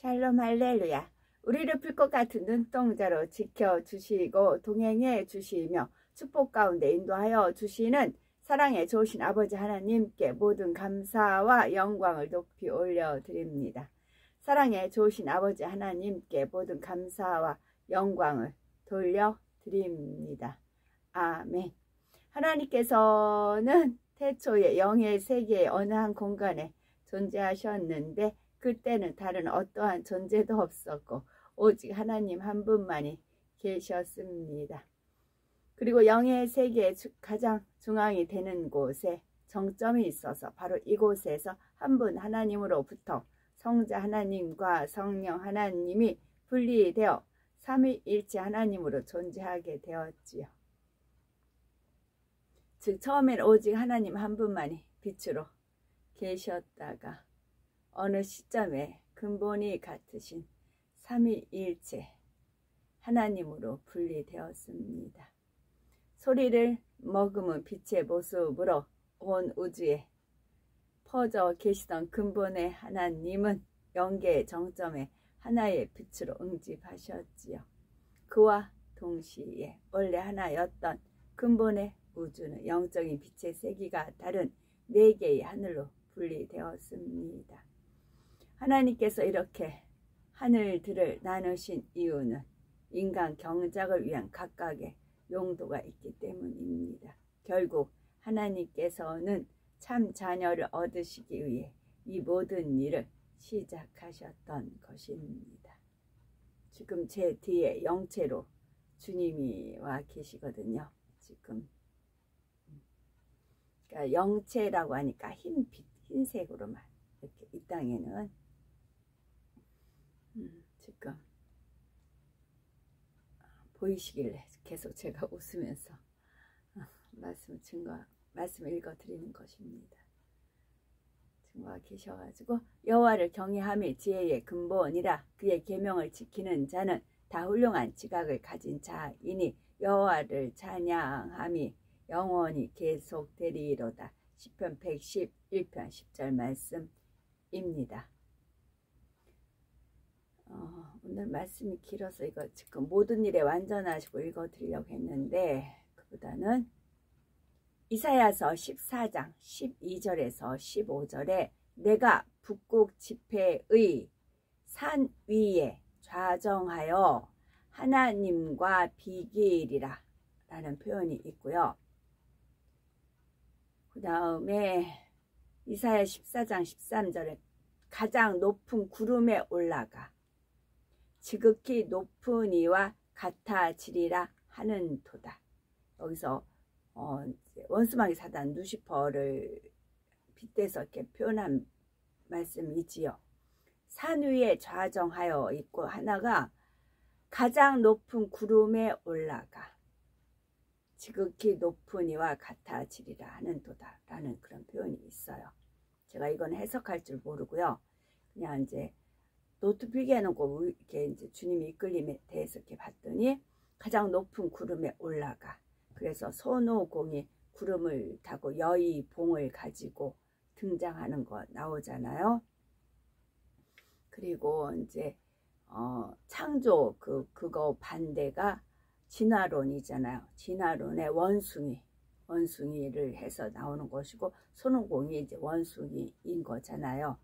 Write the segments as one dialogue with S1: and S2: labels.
S1: 샬롬 할렐루야. 우리를 불꽃 같은 눈동자로 지켜주시고 동행해 주시며 축복 가운데 인도하여 주시는 사랑의 좋으신 아버지 하나님께 모든 감사와 영광을 높이 올려드립니다. 사랑의 좋으신 아버지 하나님께 모든 감사와 영광을 돌려드립니다. 아멘. 하나님께서는 태초에 영의 세계의 어느 한 공간에 존재하셨는데 그때는 다른 어떠한 존재도 없었고 오직 하나님 한 분만이 계셨습니다. 그리고 영의 세계의 가장 중앙이 되는 곳에 정점이 있어서 바로 이곳에서 한 분 하나님으로부터 성자 하나님과 성령 하나님이 분리되어 삼위일체 하나님으로 존재하게 되었지요. 즉 처음에는 오직 하나님 한 분만이 빛으로 계셨다가 어느 시점에 근본이 같으신 삼위일체 하나님으로 분리되었습니다. 소리를 머금은 빛의 모습으로 온 우주에 퍼져 계시던 근본의 하나님은 영계의 정점에 하나의 빛으로 응집하셨지요. 그와 동시에 원래 하나였던 근본의 우주는 영적인 빛의 세기가 다른 네 개의 하늘로 분리되었습니다. 하나님께서 이렇게 하늘들을 나누신 이유는 인간 경작을 위한 각각의 용도가 있기 때문입니다. 결국 하나님께서는 참 자녀를 얻으시기 위해 이 모든 일을 시작하셨던 것입니다. 지금 제 뒤에 영체로 주님이 와 계시거든요. 지금 그러니까 영체라고 하니까 흰빛, 흰색으로만 이렇게 이 땅에는 지금 보이시길래 계속 제가 웃으면서 말씀을 읽어드리는 것입니다. 증거가 계셔가지고 여호와를 경외함이 지혜의 근본이라 그의 계명을 지키는 자는 다 훌륭한 지각을 가진 자이니 여호와를 찬양함이 영원히 계속되리로다. 시편 111편 10절 말씀입니다. 오늘 말씀이 길어서 이거 지금 모든 일에 완전하시고 읽어드리려고 했는데 그보다는 이사야서 14장 12절에서 15절에 내가 북극 지폐의 산 위에 좌정하여 하나님과 비길이라 라는 표현이 있고요. 그 다음에 이사야 14장 13절에 가장 높은 구름에 올라가 지극히 높은 이와 같아지리라 하는 도다. 여기서 원수마귀 사단 루시퍼를 빗대서 이렇게 표현한 말씀이지요. 산 위에 좌정하여 있고 하나가 가장 높은 구름에 올라가 지극히 높은 이와 같아지리라 하는 도다 라는 그런 표현이 있어요. 제가 이건 해석할 줄 모르고요. 그냥 이제 노트 필기해 놓고 이렇게 이제 주님이 이끌림에 대해서 이렇게 봤더니 가장 높은 구름에 올라가. 그래서 손오공이 구름을 타고 여의봉을 가지고 등장하는 거 나오잖아요. 그리고 이제 창조 그거 반대가 진화론이잖아요. 진화론의 원숭이를 해서 나오는 것이고 손오공이 이제 원숭이인 거잖아요.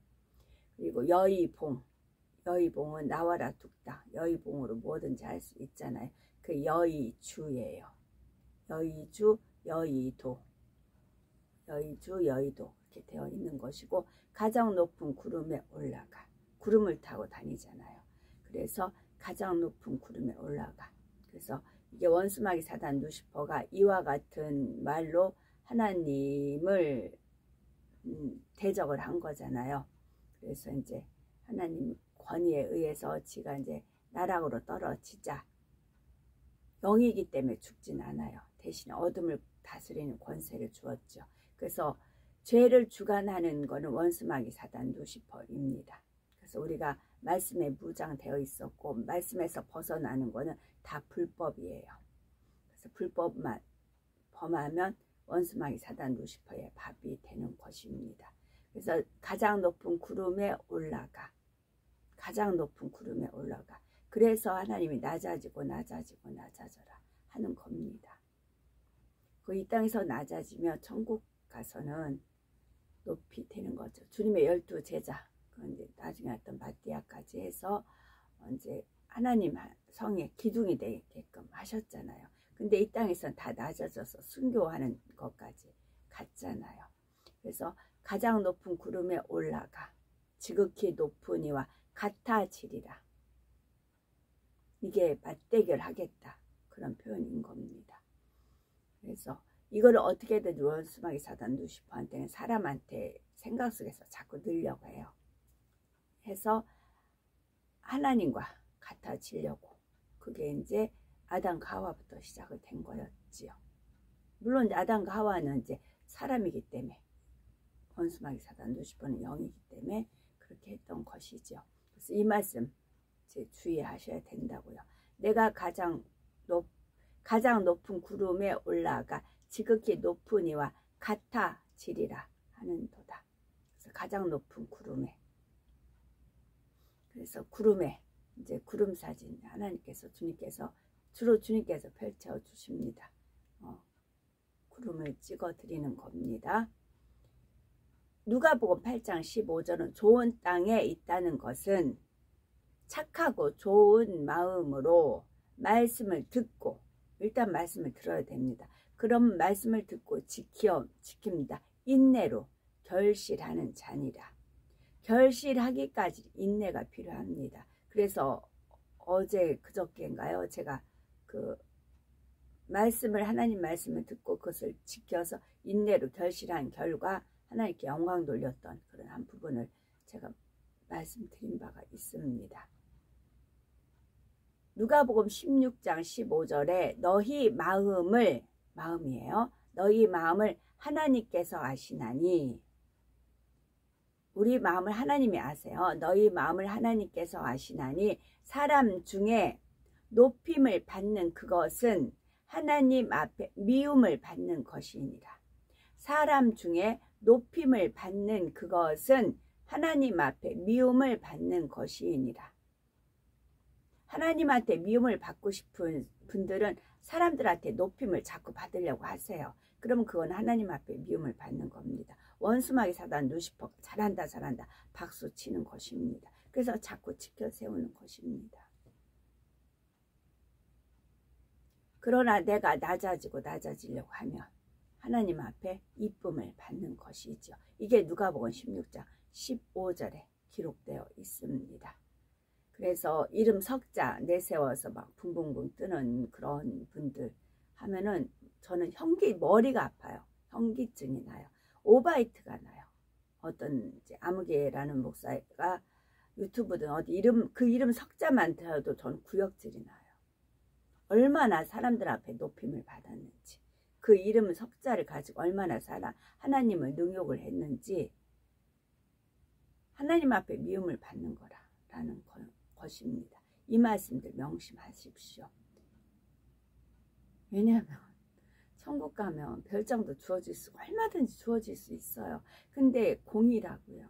S1: 그리고 여의봉은 나와라 뚝딱 여의봉으로 뭐든지 할 수 있잖아요. 그 여의주예요. 여의주, 여의도 이렇게 되어 있는 것이고 가장 높은 구름에 올라가 구름을 타고 다니잖아요. 그래서 가장 높은 구름에 올라가. 그래서 이게 원수마귀 사단 루시퍼가 이와 같은 말로 하나님을 대적을 한 거잖아요. 그래서 이제 하나님 권위에 의해서 지가 이제 나락으로 떨어지자 영이기 때문에 죽진 않아요. 대신에 어둠을 다스리는 권세를 주었죠. 그래서 죄를 주관하는 것은 원수마귀 사단 루시퍼입니다. 그래서 우리가 말씀에 무장되어 있었고 말씀에서 벗어나는 것은 다 불법이에요. 그래서 불법만 범하면 원수마귀 사단 루시퍼의 밥이 되는 것입니다. 그래서 가장 높은 구름에 올라가 가장 높은 구름에 올라가. 그래서 하나님이 낮아지고 낮아지고 낮아져라 하는 겁니다. 그 이 땅에서 낮아지며 천국 가서는 높이 되는 거죠. 주님의 12제자, 이제 나중에 어떤 마띠아까지 해서 이제 하나님 성의 기둥이 되게끔 하셨잖아요. 근데 이 땅에서는 다 낮아져서 순교하는 것까지 갔잖아요. 그래서 가장 높은 구름에 올라가 지극히 높은 이와 같아지리라. 이게 맞대결 하겠다, 그런 표현인 겁니다. 그래서 이거를 어떻게든 원수마귀 사단 루시퍼한테는 사람한테 생각 속에서 자꾸 넣으려고 해요. 해서 하나님과 같아지려고. 그게 이제 아담과 하와부터 시작을 된 거였지요. 물론 아담과 하와는 이제 사람이기 때문에, 원수마귀 사단 루시퍼는 영이기 때문에 그렇게 했던 것이죠. 그래서 이 말씀 이제 주의하셔야 된다고요. 내가 가장 높은 구름에 올라가 지극히 높은 이와 같아지리라 하는도다. 그래서 가장 높은 구름에. 그래서 구름에 이제 구름 사진 하나님께서 주로 주님께서 펼쳐 주십니다. 구름을 찍어 드리는 겁니다. 누가복음 8장 15절은 좋은 땅에 있다는 것은 착하고 좋은 마음으로 말씀을 듣고, 일단 말씀을 들어야 됩니다. 그럼 말씀을 듣고 지킵니다. 인내로 결실하는 자니라. 결실하기까지 인내가 필요합니다. 그래서 어제 그저께인가요? 제가 하나님 말씀을 듣고 그것을 지켜서 인내로 결실한 결과 하나님께 영광 돌렸던 그런 한 부분을 제가 말씀드린 바가 있습니다. 누가복음 16장 15절에 너희 마음이에요. 너희 마음을 하나님께서 아시나니, 우리 마음을 하나님이 아세요. 너희 마음을 하나님께서 아시나니 사람 중에 높임을 받는 그것은 하나님 앞에 미움을 받는 것이니라. 사람 중에 높임을 받는 그것은 하나님 앞에 미움을 받는 것이니라. 하나님한테 미움을 받고 싶은 분들은 사람들한테 높임을 자꾸 받으려고 하세요. 그러면 그건 하나님 앞에 미움을 받는 겁니다. 원수마귀 사단 루시퍼 잘한다 박수 치는 것입니다. 그래서 자꾸 지켜 세우는 것입니다. 그러나 내가 낮아지려고 하면 하나님 앞에 이쁨을 받는 것이죠. 이게 누가복음 16장 15절에 기록되어 있습니다. 그래서 이름 석자 내세워서 막 붕붕붕 뜨는 그런 분들 하면은 저는 머리가 아파요. 현기증이 나요. 오바이트가 나요. 어떤 이제 아무개라는 목사가 유튜브든 어디 그 이름 석자만 들어도 저는 구역질이 나요. 얼마나 사람들 앞에 높임을 받았는지, 그 이름 석자를 가지고 얼마나 하나님을 능욕을 했는지, 하나님 앞에 미움을 받는 거라는 것입니다. 이 말씀들 명심하십시오. 왜냐하면 천국 가면 별장도 주어질 얼마든지 주어질 수 있어요. 근데 공이라고요.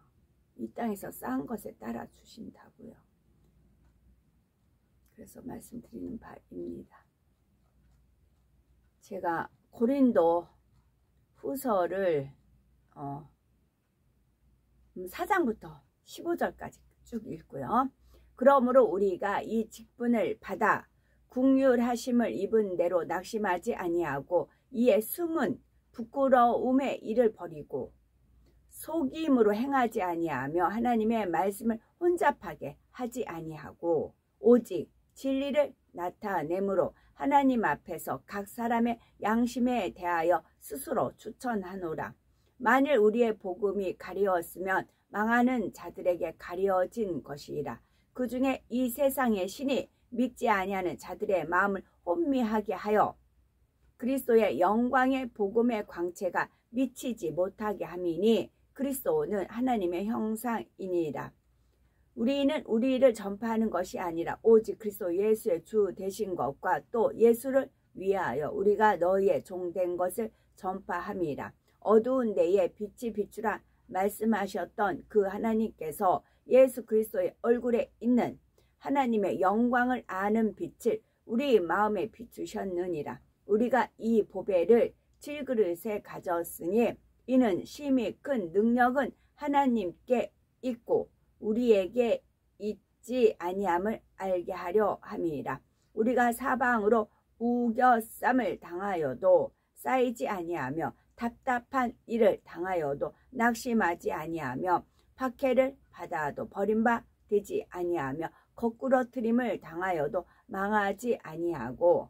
S1: 이 땅에서 쌓은 것에 따라 주신다고요. 그래서 말씀드리는 바입니다. 제가 고린도 후서를 4장부터 15절까지 쭉 읽고요. 그러므로 우리가 이 직분을 받아 국률하심을 입은 대로 낙심하지 아니하고 이에 숨은 부끄러움의 일을 버리고 속임으로 행하지 아니하며 하나님의 말씀을 혼잡하게 하지 아니하고 오직 진리를 나타내므로 하나님 앞에서 각 사람의 양심에 대하여 스스로 추천하노라. 만일 우리의 복음이 가리웠으면 망하는 자들에게 가리워진 것이라. 그 중에 이 세상의 신이 믿지 아니하는 자들의 마음을 혼미하게 하여 그리스도의 영광의 복음의 광채가 미치지 못하게 함이니 그리스도는 하나님의 형상이니라. 우리는 우리를 전파하는 것이 아니라 오직 그리스도 예수의 주 되신 것과 또 예수를 위하여 우리가 너희의 종된 것을 전파함이라. 어두운 데에 빛이 비추라 말씀하셨던 그 하나님께서 예수 그리스도의 얼굴에 있는 하나님의 영광을 아는 빛을 우리 마음에 비추셨느니라. 우리가 이 보배를 질그릇에 가졌으니 이는 심히 큰 능력은 하나님께 있고 우리에게 있지 아니함을 알게 하려 함이라. 우리가 사방으로 우겨쌈을 당하여도 쌓이지 아니하며 답답한 일을 당하여도 낙심하지 아니하며 박해를 받아도 버림바 되지 아니하며 거꾸러뜨림을 당하여도 망하지 아니하고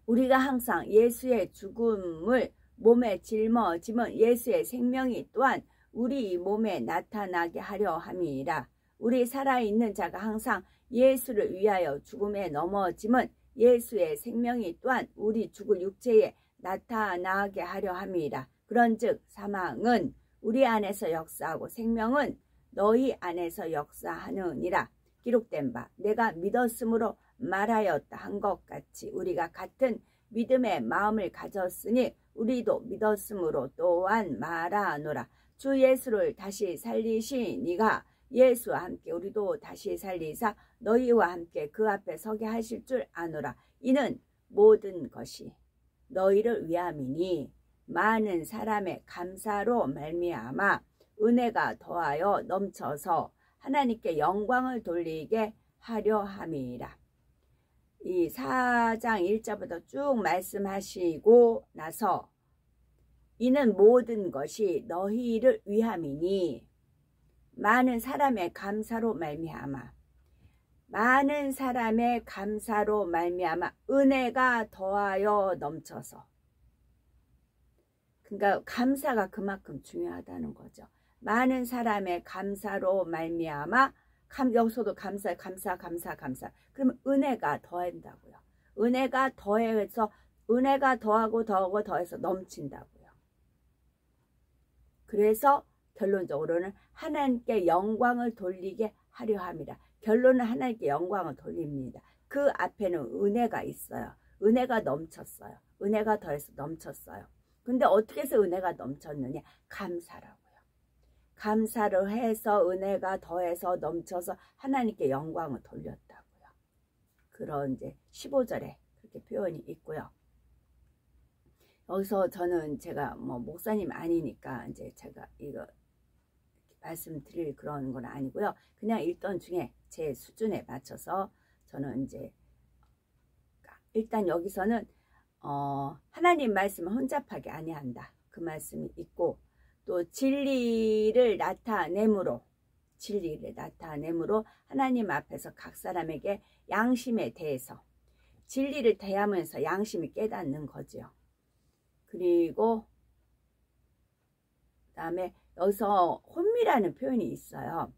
S1: 우리가 항상 예수의 죽음을 몸에 짊어짐은 예수의 생명이 또한 우리 몸에 나타나게 하려 함이라. 우리 살아있는 자가 항상 예수를 위하여 죽음에 넘어짐은 예수의 생명이 또한 우리 죽을 육체에 나타나게 하려 함이라. 그런즉 사망은 우리 안에서 역사하고 생명은 너희 안에서 역사하느니라. 기록된 바 내가 믿었으므로 말하였다 한 것 같이 우리가 같은 믿음의 마음을 가졌으니 우리도 믿었으므로 또한 말하노라. 주 예수를 다시 살리시니가 예수와 함께 우리도 다시 살리사 너희와 함께 그 앞에 서게 하실 줄 아노라. 이는 모든 것이 너희를 위함이니 많은 사람의 감사로 말미암아 은혜가 더하여 넘쳐서 하나님께 영광을 돌리게 하려 함이라. 이 4장 1절부터 쭉 말씀하시고 나서 이는 모든 것이 너희를 위함이니 많은 사람의 감사로 말미암아 많은 사람의 감사로 말미암아 은혜가 더하여 넘쳐서 그러니까 감사가 그만큼 중요하다는 거죠. 많은 사람의 감사로 말미암아 여기서도 감사. 그러면 은혜가 더한다고요. 은혜가 더해서 은혜가 더해서 넘친다고요. 그래서 결론적으로는 하나님께 영광을 돌리게 하려 함이라. 결론은 하나님께 영광을 돌립니다. 그 앞에는 은혜가 있어요. 은혜가 넘쳤어요. 은혜가 더해서 넘쳤어요. 근데 어떻게 해서 은혜가 넘쳤느냐? 감사라고요. 감사를 해서 은혜가 더해서 넘쳐서 하나님께 영광을 돌렸다고요. 그런 이제 15절에 그렇게 표현이 있고요. 여기서 저는 제가 뭐 목사님 아니니까 이제 제가 이거 말씀드릴 그런 건 아니고요. 그냥 읽던 중에 제 수준에 맞춰서 저는 이제 일단 여기서는 하나님 말씀을 혼잡하게 아니한다. 그 말씀이 있고 또 진리를 나타내므로 하나님 앞에서 각 사람에게 양심에 대해서 진리를 대하면서 양심이 깨닫는 거죠. 그리고 그 다음에 여기서 혼미라는 표현이 있어요.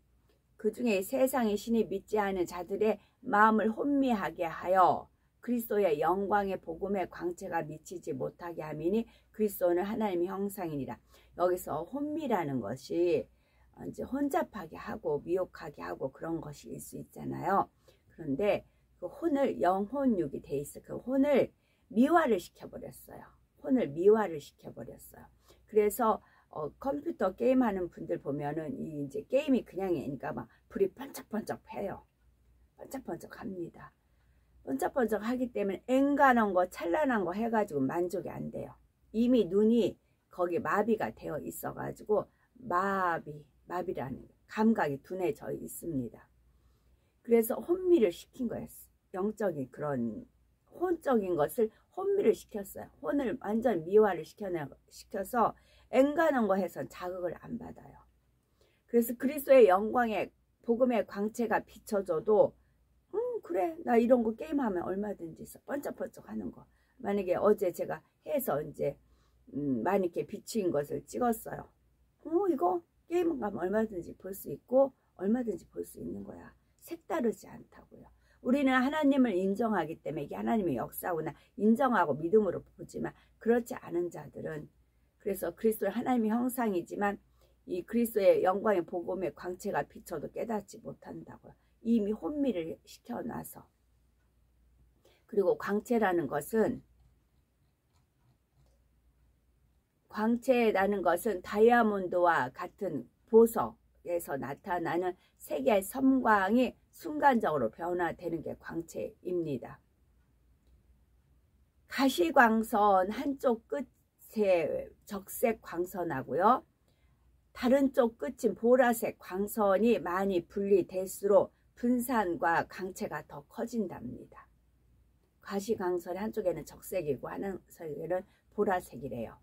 S1: 그 중에 세상의 신이 믿지 않은 자들의 마음을 혼미하게 하여 그리스도의 영광의 복음의 광채가 미치지 못하게 함이니 그리스도는 하나님의 형상이니라. 여기서 혼미라는 것이 이제 혼잡하게 하고 미혹하게 하고 그런 것일 수 있잖아요. 그런데 그 혼을 영혼육이 돼 있어. 그 혼을 미화를 시켜버렸어요. 그래서 컴퓨터 게임하는 분들 보면은 이제 게임이 그냥이니까 막 불이 번쩍번쩍해요. 번쩍번쩍합니다. 번쩍번쩍 하기 때문에 앵간한 거 찬란한 거 해가지고 만족이 안 돼요. 이미 눈이 거기 마비가 되어 있어 가지고 마비라는 감각이 둔해져 있습니다. 그래서 혼미를 시킨 거예요. 영적인 그런 혼적인 것을 혼미를 시켰어요. 혼을 완전 미화를 시켜서 앵간한 거 해서 자극을 안 받아요. 그래서 그리스도의 영광의 복음의 광채가 비춰져도 그래 나 이런 거 게임하면 얼마든지 있어. 번쩍번쩍 하는 거. 만약에 어제 제가 해서 이제 많이 이렇게 비추인 것을 찍었어요. 이거 게임 가면 얼마든지 볼 수 있고 얼마든지 볼 수 있는 거야. 색다르지 않다고요. 우리는 하나님을 인정하기 때문에 이게 하나님의 역사구나 인정하고 믿음으로 보지만 그렇지 않은 자들은 그래서 그리스도는 하나님의 형상이지만 이 그리스도의 영광의 복음의 광채가 비춰도 깨닫지 못한다고요. 이미 혼미를 시켜놔서. 그리고 광채라는 것은 다이아몬드와 같은 보석 보석에서 나타나는 세 개의 섬광이 순간적으로 변화되는 게 광채입니다. 가시광선 한쪽 끝에 적색 광선하고요, 다른 쪽 끝인 보라색 광선이 많이 분리될수록 분산과 광채가 더 커진답니다. 가시광선의 한쪽에는 적색이고 한쪽에는 보라색이래요.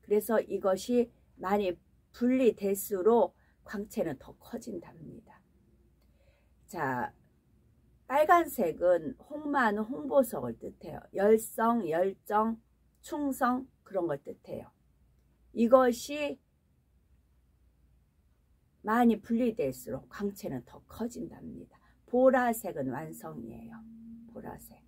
S1: 그래서 이것이 많이 분리될수록 광채는 더 커진답니다. 자, 빨간색은 홍마는 홍보석을 뜻해요. 열성, 열정, 충성 그런 걸 뜻해요. 이것이 많이 분리될수록 광채는 더 커진답니다. 보라색은 완성이에요. 보라색.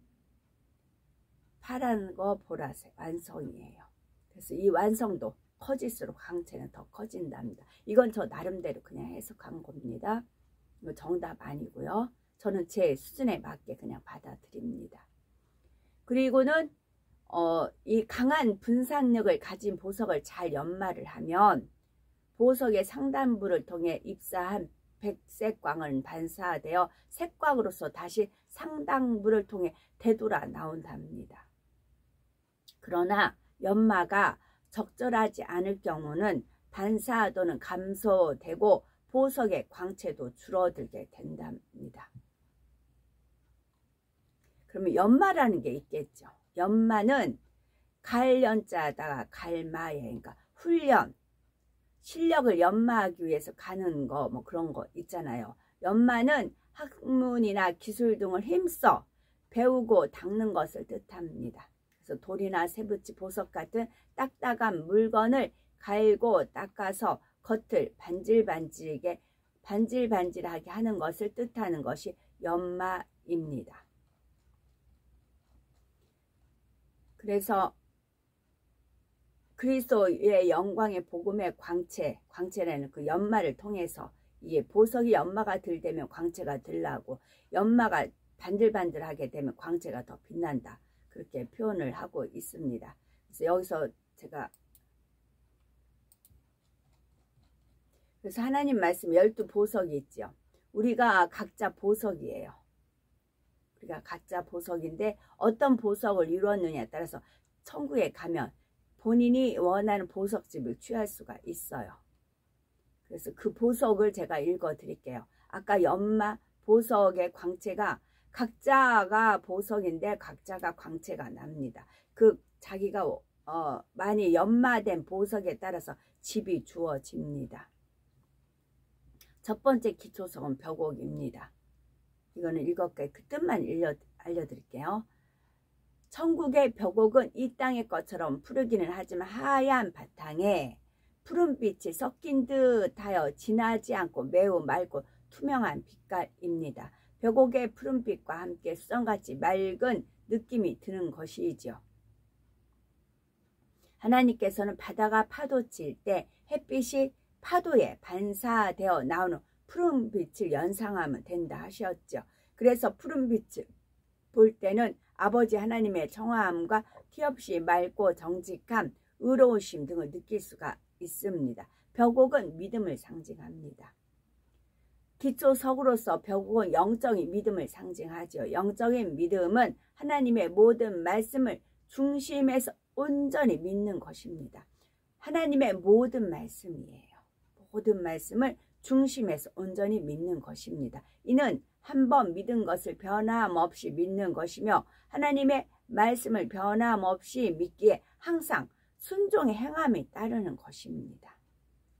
S1: 파란 거 보라색 완성이에요. 그래서 이 완성도 커질수록 광채는 더 커진답니다. 이건 저 나름대로 그냥 해석한 겁니다. 이거 정답 아니고요. 저는 제 수준에 맞게 그냥 받아들입니다. 그리고는 이 강한 분산력을 가진 보석을 잘 연마를 하면 보석의 상단부를 통해 입사한 백색광은 반사되어 색광으로서 다시 상단부를 통해 되돌아 나온답니다. 그러나 연마가 적절하지 않을 경우는 반사 또는 감소되고 보석의 광채도 줄어들게 된답니다. 그러면 연마라는 게 있겠죠. 연마는 갈연자다가 갈마에, 그러니까 훈련, 실력을 연마하기 위해서 가는 거 뭐 그런 거 있잖아요. 연마는 학문이나 기술 등을 힘써 배우고 닦는 것을 뜻합니다. 그래서 돌이나 쇠붙이, 보석 같은 딱딱한 물건을 갈고 닦아서 겉을 반질반질하게 하는 것을 뜻하는 것이 연마입니다. 그래서 그리스도의 영광의 복음의 광채라는 그 연마를 통해서 이게 보석이 연마가 덜 되면 광채가 덜 나고 연마가 반들반들하게 되면 광채가 더 빛난다. 그렇게 표현을 하고 있습니다. 그래서 여기서 제가 그래서 하나님 말씀 12보석이 있죠. 우리가 각자 보석이에요. 우리가 각자 보석인데 어떤 보석을 이루었느냐에 따라서 천국에 가면 본인이 원하는 보석집을 취할 수가 있어요. 그래서 그 보석을 제가 읽어 드릴게요. 아까 연마 보석의 광채가 각자가 보석인데 각자가 광채가 납니다. 그 자기가 많이 연마된 보석에 따라서 집이 주어집니다. 첫 번째 기초석은 벽옥입니다. 이거는 읽었고요. 그 뜻만 알려드릴게요. 천국의 벽옥은 이 땅의 것처럼 푸르기는 하지만 하얀 바탕에 푸른빛이 섞인 듯하여 진하지 않고 매우 맑고 투명한 빛깔입니다. 벽옥의 푸른빛과 함께 수정같이 맑은 느낌이 드는 것이죠. 하나님께서는 바다가 파도칠 때 햇빛이 파도에 반사되어 나오는 푸른빛을 연상하면 된다 하셨죠. 그래서 푸른빛을 볼 때는 아버지 하나님의 정화함과 티없이 맑고 정직함, 의로우심 등을 느낄 수가 있습니다. 벽옥은 믿음을 상징합니다. 기초석으로서 벽옥은 영적인 믿음을 상징하죠. 영적인 믿음은 하나님의 모든 말씀을 중심에서 온전히 믿는 것입니다. 하나님의 모든 말씀이에요. 모든 말씀을 중심에서 온전히 믿는 것입니다. 이는 한번 믿은 것을 변함없이 믿는 것이며 하나님의 말씀을 변함없이 믿기에 항상 순종의 행함이 따르는 것입니다.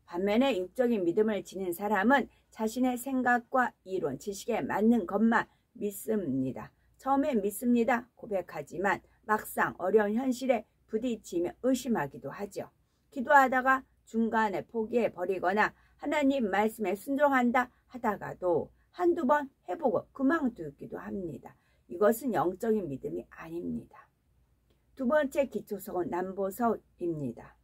S1: 반면에 육적인 믿음을 지닌 사람은 자신의 생각과 이론, 지식에 맞는 것만 믿습니다. 처음엔 믿습니다 고백하지만 막상 어려운 현실에 부딪히며 의심하기도 하죠. 기도하다가 중간에 포기해 버리거나 하나님 말씀에 순종한다 하다가도 한두 번 해보고 그만두기도 합니다. 이것은 영적인 믿음이 아닙니다. 두 번째 기초석은 남보석입니다.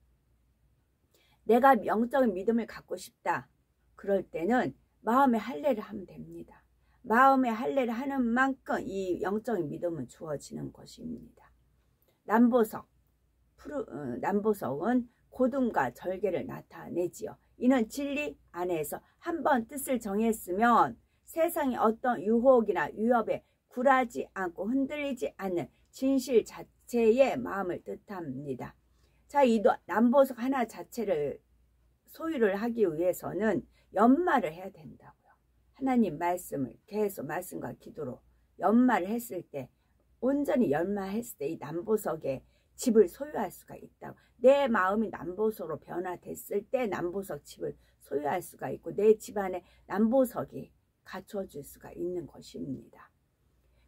S1: 내가 영적인 믿음을 갖고 싶다. 그럴 때는 마음의 할례를 하면 됩니다. 마음의 할례를 하는 만큼 이 영적인 믿음은 주어지는 것입니다. 남보석은 고둠과 절개를 나타내지요. 이는 진리 안에서 한번 뜻을 정했으면 세상의 어떤 유혹이나 위협에 굴하지 않고 흔들리지 않는 진실 자체의 마음을 뜻합니다. 자, 이 남보석 하나 자체를 소유를 하기 위해서는 연말을 해야 된다고요. 하나님 말씀을 계속 말씀과 기도로 연말을 했을 때, 온전히 연말했을 때 이 남보석의 집을 소유할 수가 있다고. 내 마음이 남보석으로 변화됐을 때 남보석 집을 소유할 수가 있고, 내 집안에 남보석이 갖춰질 수가 있는 것입니다.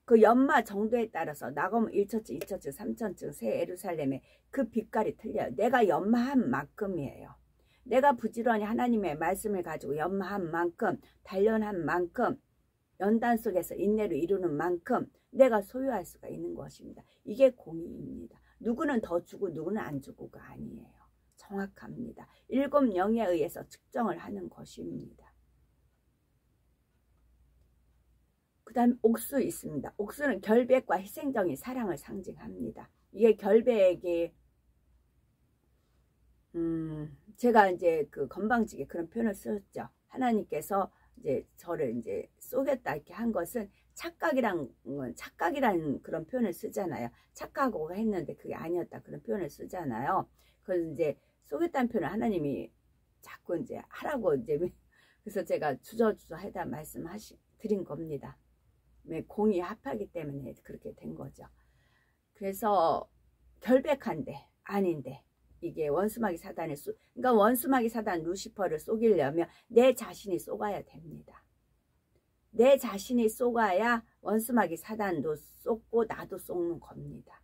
S1: 그 연마 정도에 따라서 나가면 1처층, 2처층, 3처층 새 예루살렘의 그 빛깔이 틀려요. 내가 연마한 만큼이에요. 내가 부지런히 하나님의 말씀을 가지고 연마한 만큼, 단련한 만큼, 연단 속에서 인내를 이루는 만큼 내가 소유할 수가 있는 것입니다. 이게 공의입니다. 누구는 더 주고 누구는 안 주고가 아니에요. 정확합니다. 7영에 의해서 측정을 하는 것입니다. 그 다음 옥수 있습니다. 옥수는 결백과 희생적인 사랑을 상징합니다. 이게 결백이 제가 이제 그 건방지게 그런 표현을 썼죠. 하나님께서 이제 저를 이제 속였다 이렇게 한 것은 착각이라는 그런 표현을 쓰잖아요. 착각하고 했는데 그게 아니었다 그런 표현을 쓰잖아요. 그래서 이제 속였다는 표현을 하나님이 자꾸 이제 하라고 이제 그래서 제가 주저주저 해다 드린 겁니다. 공이 합하기 때문에 그렇게 된 거죠. 그래서 결백한데 아닌데 이게 원수마귀 사단의 그러니까 원수마귀 사단 루시퍼를 속이려면 내 자신이 속아야 됩니다. 내 자신이 속아야 원수마귀 사단도 속고 나도 속는 겁니다.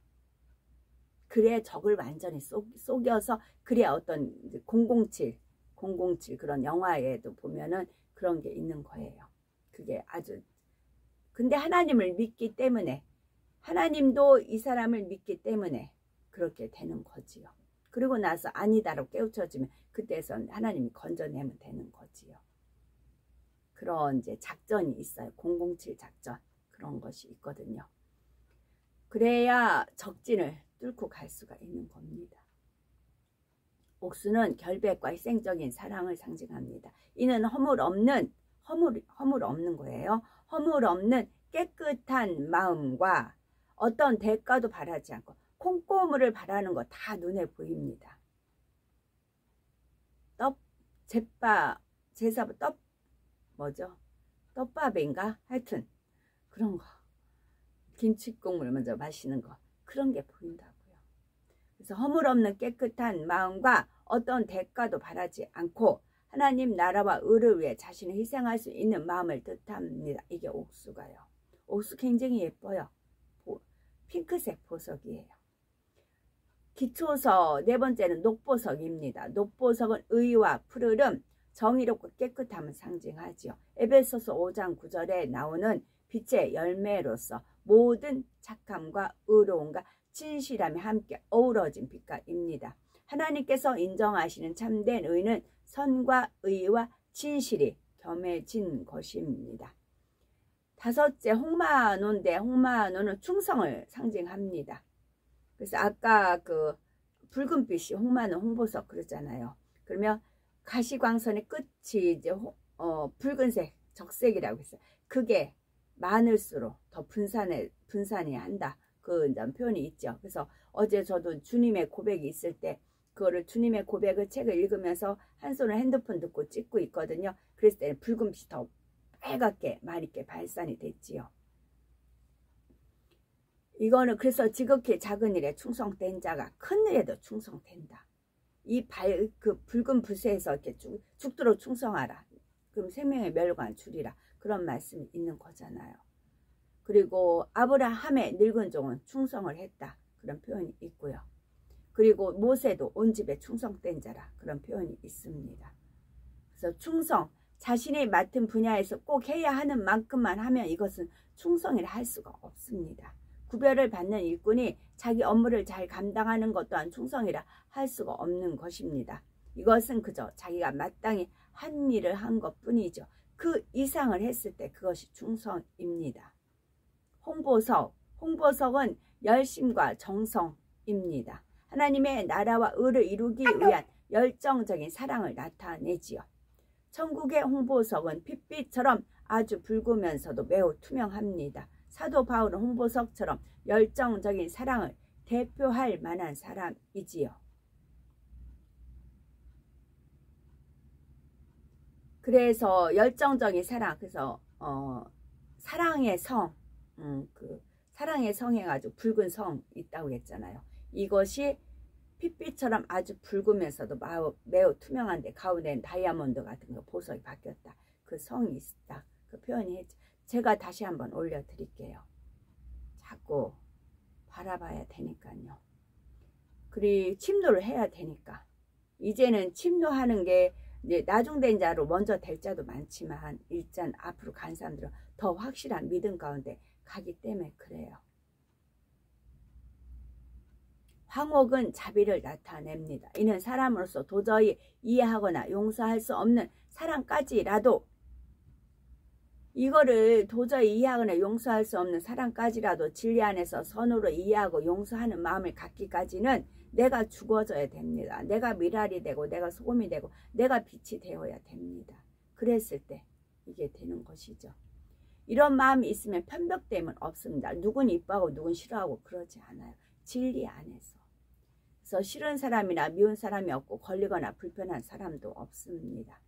S1: 그래야 적을 완전히 속여서 그래야 어떤 007 그런 영화에도 보면은 그런 게 있는 거예요. 그게 아주 근데 하나님을 믿기 때문에 하나님도 이 사람을 믿기 때문에 그렇게 되는 거지요. 그리고 나서 아니다라고 깨우쳐지면 그때선 하나님이 건져내면 되는 거지요. 그런 이제 작전이 있어요. 007 작전 그런 것이 있거든요. 그래야 적진을 뚫고 갈 수가 있는 겁니다. 옥수는 결백과 희생적인 사랑을 상징합니다. 이는 허물 없는 거예요. 허물 없는 깨끗한 마음과 어떤 대가도 바라지 않고 콩고물을 바라는 거 다 눈에 보입니다. 떡밥인가? 하여튼 그런 거. 김치국물 먼저 마시는 거. 그런 게 보인다고요. 그래서 허물 없는 깨끗한 마음과 어떤 대가도 바라지 않고 하나님 나라와 의를 위해 자신을 희생할 수 있는 마음을 뜻합니다. 이게 옥수가요. 옥수 굉장히 예뻐요. 핑크색 보석이에요. 기초서 네 번째는 녹보석입니다. 녹보석은 의와 푸르름, 정의롭고 깨끗함을 상징하지요. 에베소서 5장 9절에 나오는 빛의 열매로서 모든 착함과 의로움과 진실함이 함께 어우러진 빛깔입니다. 하나님께서 인정하시는 참된 의는 선과 의와 진실이 겸해진 것입니다. 다섯째 홍마노인데 홍마노는 충성을 상징합니다. 그래서 아까 그 붉은빛이 홍마노 홍보석 그러잖아요. 그러면 가시광선의 끝이 이제 붉은색 적색이라고 했어요. 그게 많을수록 더 분산이 한다. 그 표현이 있죠. 그래서 어제 저도 주님의 고백이 있을 때 그거를 주님의 고백을 책을 읽으면서 한 손으로 핸드폰 듣고 찍고 있거든요. 그랬을 때는 붉은빛이 더 빨갛게 맑게 발산이 됐지요. 이거는 그래서 지극히 작은 일에 충성된 자가 큰 일에도 충성된다. 그 붉은 불새에서 이렇게 죽도록 충성하라. 그럼 생명의 멸관 줄이라. 그런 말씀이 있는 거잖아요. 그리고 아브라함의 늙은 종은 충성을 했다. 그런 표현이 있고요. 그리고 모세도 온 집에 충성된 자라. 그런 표현이 있습니다. 그래서 충성, 자신이 맡은 분야에서 꼭 해야 하는 만큼만 하면 이것은 충성이라 할 수가 없습니다. 구별을 받는 일꾼이 자기 업무를 잘 감당하는 것 또한 충성이라 할 수가 없는 것입니다. 이것은 그저 자기가 마땅히 한 일을 한 것뿐이죠. 그 이상을 했을 때 그것이 충성입니다. 홍보석은 열심과 정성입니다. 하나님의 나라와 의를 이루기 위한 열정적인 사랑을 나타내지요. 천국의 홍보석은 핏빛처럼 아주 붉으면서도 매우 투명합니다. 사도 바울은 홍보석처럼 열정적인 사랑을 대표할 만한 사람이지요. 그래서 열정적인 사랑, 그래서 사랑의 성, 사랑의 성 해가지고 붉은 성 있다고 했잖아요. 이것이 핏빛처럼 아주 붉으면서도 매우 투명한데 가운데는 다이아몬드 같은 거 보석이 바뀌었다. 그 성이 있다. 그 표현이 했죠. 제가 다시 한번 올려드릴게요. 자꾸 바라봐야 되니까요. 그리고 침노를 해야 되니까. 이제는 침노하는 게 이제 나중된 자로 먼저 될 자도 많지만 일단 앞으로 간 사람들은 더 확실한 믿음 가운데 가기 때문에 그래요. 황옥은 자비를 나타냅니다. 이는 사람으로서 도저히 이해하거나 용서할 수 없는 사랑까지라도, 이거를 도저히 이해하거나 용서할 수 없는 사랑까지라도 진리 안에서 선으로 이해하고 용서하는 마음을 갖기까지는 내가 죽어져야 됩니다. 내가 미랄이 되고 내가 소금이 되고 내가 빛이 되어야 됩니다. 그랬을 때 이게 되는 것이죠. 이런 마음이 있으면 편벽됨은 없습니다. 누군 이뻐하고 누군 싫어하고 그러지 않아요. 진리 안에서. 그래서 싫은 사람이나 미운 사람이 없고 걸리거나 불편한 사람도 없습니다.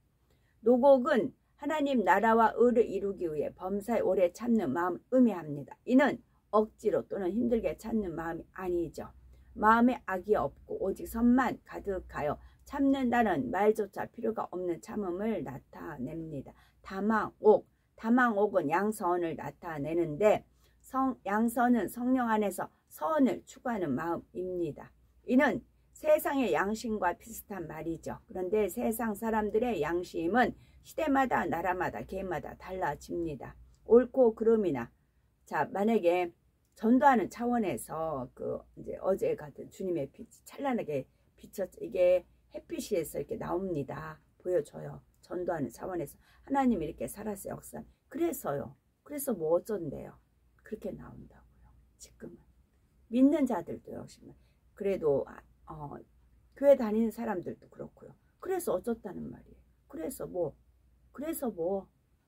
S1: 노곡은 하나님 나라와 의를 이루기 위해 범사에 오래 참는 마음을 의미합니다. 이는 억지로 또는 힘들게 찾는 마음이 아니죠. 마음에 악이 없고 오직 선만 가득하여 참는다는 말조차 필요가 없는 참음을 나타냅니다. 다망옥은 양선을 나타내는데 양선은 성령 안에서 선을 추구하는 마음입니다. 이는 세상의 양심과 비슷한 말이죠. 그런데 세상 사람들의 양심은 시대마다 나라마다 개인마다 달라집니다. 옳고 그름이나, 자, 만약에 전도하는 차원에서 이제 어제 같은 주님의 빛이 찬란하게 비쳤죠. 이게 햇빛에서 이렇게 나옵니다. 보여줘요. 전도하는 차원에서 하나님이 이렇게 살아서 역사. 그래서요. 그래서 뭐 어쩐대요. 그렇게 나온다고요. 지금은 믿는 자들도 역시 그래도 교회 다니는 사람들도 그렇고요. 그래서 어쩌다는 말이에요. 그래서 뭐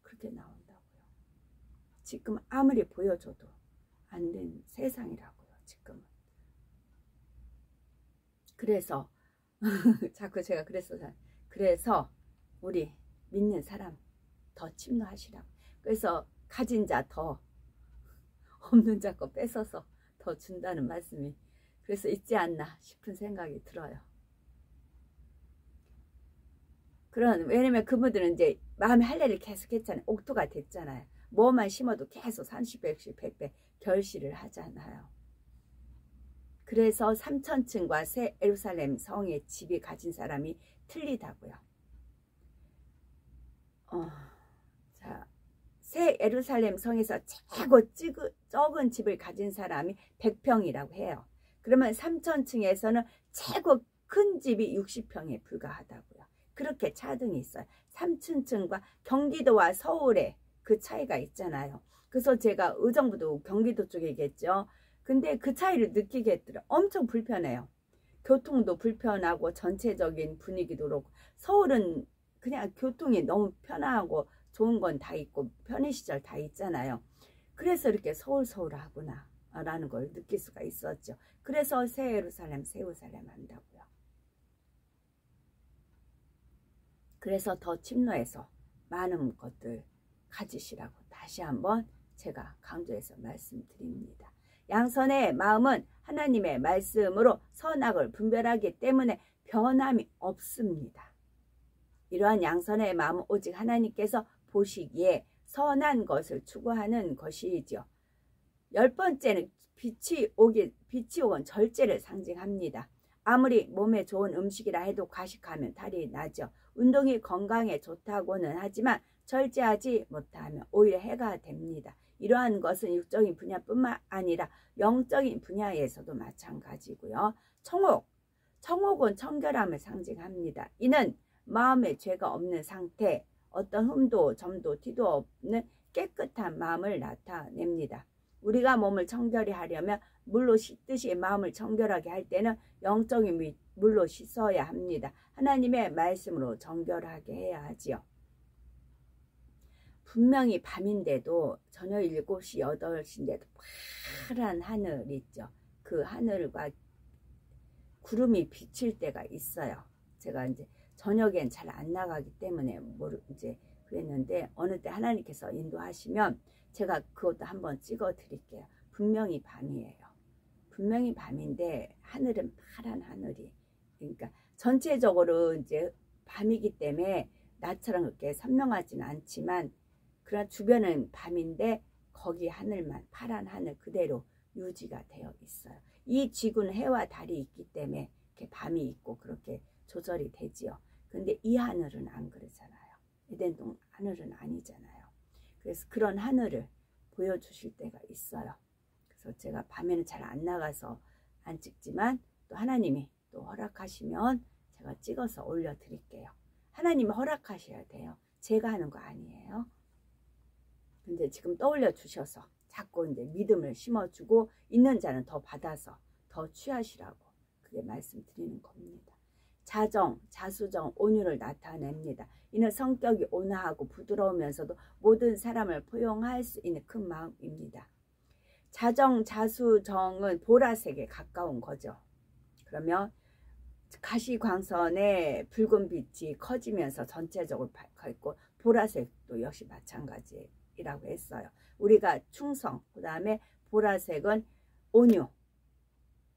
S1: 그렇게 나온다고요. 지금 아무리 보여줘도 안 된 세상이라고요. 지금은. 그래서 자꾸 제가 그래서 우리 믿는 사람 더 침노하시라고. 그래서 가진 자 더, 없는 자 거 뺏어서 더 준다는 말씀이 그래서 있지 않나 싶은 생각이 들어요. 왜냐면 그분들은 이제 마음의 할례를 계속 했잖아요. 옥토가 됐잖아요. 뭐만 심어도 계속 30배씩 100배 결실을 하잖아요. 그래서 3000층과 새 예루살렘 성의 집이 가진 사람이 틀리다고요. 자, 새 예루살렘 성에서 최고 적은 집을 가진 사람이 100평이라고 해요. 그러면 3000층에서는 최고 큰 집이 60평에 불과하다고요. 그렇게 차등이 있어요. 3000층과 경기도와 서울의 그 차이가 있잖아요. 그래서 제가 의정부도 경기도 쪽이겠죠. 근데 그 차이를 느끼겠더라고요. 엄청 불편해요. 교통도 불편하고 전체적인 분위기도 그렇고, 서울은 그냥 교통이 너무 편하고 좋은 건 다 있고 편의시설 다 있잖아요. 그래서 이렇게 서울하구나 라는 걸 느낄 수가 있었죠. 그래서 새 예루살렘 한다고요. 그래서 더 침노해서 많은 것들 가지시라고 다시 한번 제가 강조해서 말씀드립니다. 양선의 마음은 하나님의 말씀으로 선악을 분별하기 때문에 변함이 없습니다. 이러한 양선의 마음은 오직 하나님께서 보시기에 선한 것을 추구하는 것이죠. 10번째는 빛이 오건 절제를 상징합니다. 아무리 몸에 좋은 음식이라 해도 과식하면 탈이 나죠. 운동이 건강에 좋다고는 하지만 절제하지 못하면 오히려 해가 됩니다. 이러한 것은 육적인 분야뿐만 아니라 영적인 분야에서도 마찬가지고요. 청옥은 청결함을 상징합니다. 이는 마음에 죄가 없는 상태, 어떤 흠도 점도 티도 없는 깨끗한 마음을 나타냅니다. 우리가 몸을 청결히 하려면 물로 씻듯이 마음을 청결하게 할 때는 영적인 물로 씻어야 합니다. 하나님의 말씀으로 정결하게 해야 하지요. 분명히 밤인데도 저녁 7시, 8시인데도 파란 하늘 있죠. 그 하늘과 구름이 비칠 때가 있어요. 제가 이제 저녁엔 잘 안 나가기 때문에 이제 그랬는데 어느 때 하나님께서 인도하시면 제가 그것도 한번 찍어 드릴게요. 분명히 밤이에요. 분명히 밤인데 하늘은 파란 하늘이. 그러니까 전체적으로 이제 밤이기 때문에 낮처럼 그렇게 선명하지는 않지만 그러나 주변은 밤인데 거기 하늘만 파란 하늘 그대로 유지가 되어 있어요. 이 지구는 해와 달이 있기 때문에 이렇게 밤이 있고 그렇게 조절이 되지요. 근데 이 하늘은 안 그러잖아요. 에덴동 하늘은 아니잖아요. 그래서 그런 하늘을 보여주실 때가 있어요. 그래서 제가 밤에는 잘 안 나가서 안 찍지만 또 하나님이 또 허락하시면 제가 찍어서 올려드릴게요. 하나님이 허락하셔야 돼요. 제가 하는 거 아니에요. 근데 지금 떠올려 주셔서 자꾸 이제 믿음을 심어주고 있는 자는 더 받아서 더 취하시라고 그게 말씀드리는 겁니다. 자정, 자수정, 온유를 나타냅니다. 이는 성격이 온화하고 부드러우면서도 모든 사람을 포용할 수 있는 큰 마음입니다. 자정, 자수정은 보라색에 가까운 거죠. 그러면 가시광선의 붉은 빛이 커지면서 전체적으로 밝고 보라색도 역시 마찬가지라고 했어요. 우리가 충성, 그 다음에 보라색은 온유.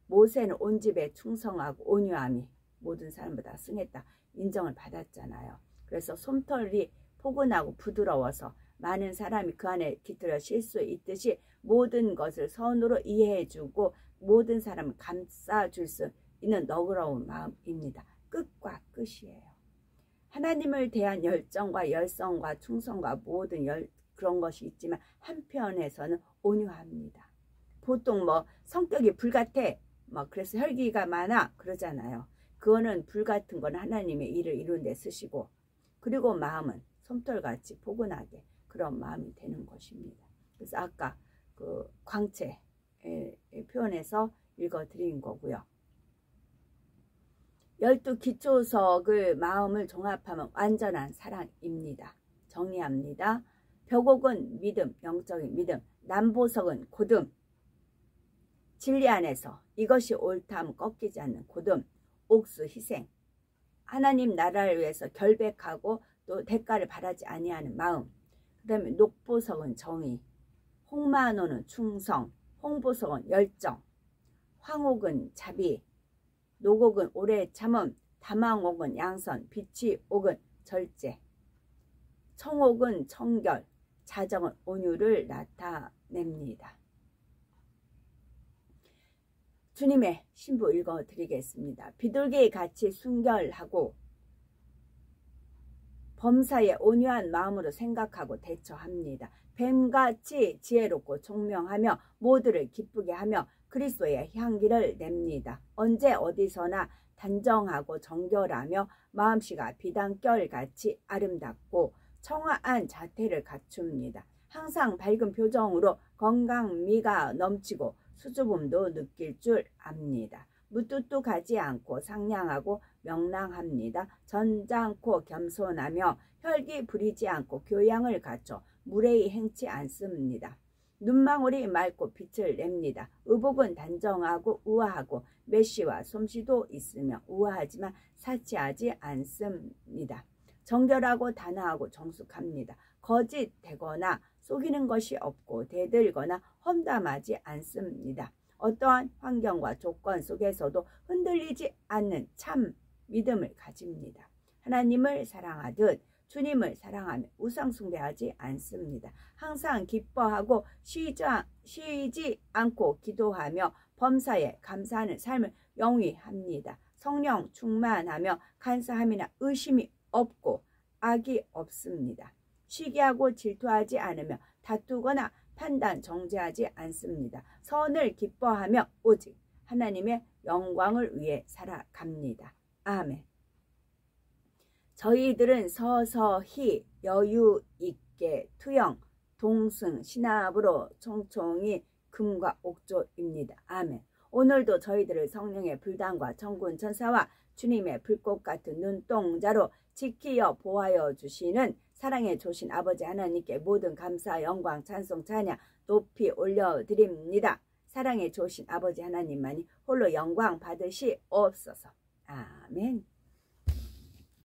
S1: 모세는 온 집에 충성하고 온유함이 모든 사람보다 승했다 인정을 받았잖아요. 그래서 솜털이 포근하고 부드러워서 많은 사람이 그 안에 깃들어 쉴 수 있듯이 모든 것을 선으로 이해해주고 모든 사람을 감싸줄 수 있는 너그러운 마음입니다. 끝과 끝이에요. 하나님을 대한 열정과 열성과 충성과 모든 그런 것이 있지만 한편에서는 온유합니다. 보통 뭐 성격이 불같아 그래서 혈기가 많아 그러잖아요. 그거는 불같은 건 하나님의 일을 이루는 데 쓰시고 그리고 마음은 솜털같이 포근하게 그런 마음이 되는 것입니다. 그래서 아까 그 광채 표현해서 읽어드린 거고요. 12기초석을 마음을 종합하면 완전한 사랑입니다. 정리합니다. 벽옥은 믿음, 영적인 믿음. 남보석은 곧음, 진리 안에서 이것이 옳다면 꺾이지 않는 곧음. 옥수 희생, 하나님 나라를 위해서 결백하고 또 대가를 바라지 아니하는 마음. 그 다음에 녹보석은 정의, 홍마노는 충성, 홍보석은 열정, 황옥은 자비, 녹옥은 오래 참음, 다망옥은 양선, 비치옥은 절제, 청옥은 청결, 자정은 온유를 나타냅니다. 주님의 신부 읽어드리겠습니다. 비둘기의 같이 순결하고 범사에 온유한 마음으로 생각하고 대처합니다. 뱀같이 지혜롭고 총명하며 모두를 기쁘게 하며 그리스도의 향기를 냅니다. 언제 어디서나 단정하고 정결하며 마음씨가 비단결같이 아름답고 청아한 자태를 갖춥니다. 항상 밝은 표정으로 건강미가 넘치고 수줍음도 느낄 줄 압니다. 무뚝뚝하지 않고 상냥하고 명랑합니다. 점잖고 겸손하며 혈기 부리지 않고 교양을 갖춰 무례히 행치 않습니다. 눈망울이 맑고 빛을 냅니다. 의복은 단정하고 우아하고 메시와 솜씨도 있으며 우아하지만 사치하지 않습니다. 정결하고 단아하고 정숙합니다. 거짓되거나 속이는 것이 없고 대들거나 험담하지 않습니다. 어떠한 환경과 조건 속에서도 흔들리지 않는 참 믿음을 가집니다. 하나님을 사랑하듯 주님을 사랑하며 우상 숭배하지 않습니다. 항상 기뻐하고 쉬지 않고 기도하며 범사에 감사하는 삶을 영위합니다. 성령 충만하며 간사함이나 의심이 없고 악이 없습니다. 시기하고 질투하지 않으며 다투거나 판단 정죄하지 않습니다. 선을 기뻐하며 오직 하나님의 영광을 위해 살아갑니다. 아멘. 저희들은 서서히 여유 있게 투영, 동승, 신압으로 총총히 금과 옥조입니다. 아멘. 오늘도 저희들을 성령의 불단과 천군 천사와 주님의 불꽃 같은 눈동자로 지키어 보하여 주시는 사랑의 조신 아버지 하나님께 모든 감사, 영광, 찬송, 찬양 높이 올려드립니다. 사랑의 조신 아버지 하나님만이 홀로 영광 받으시옵소서. 아멘.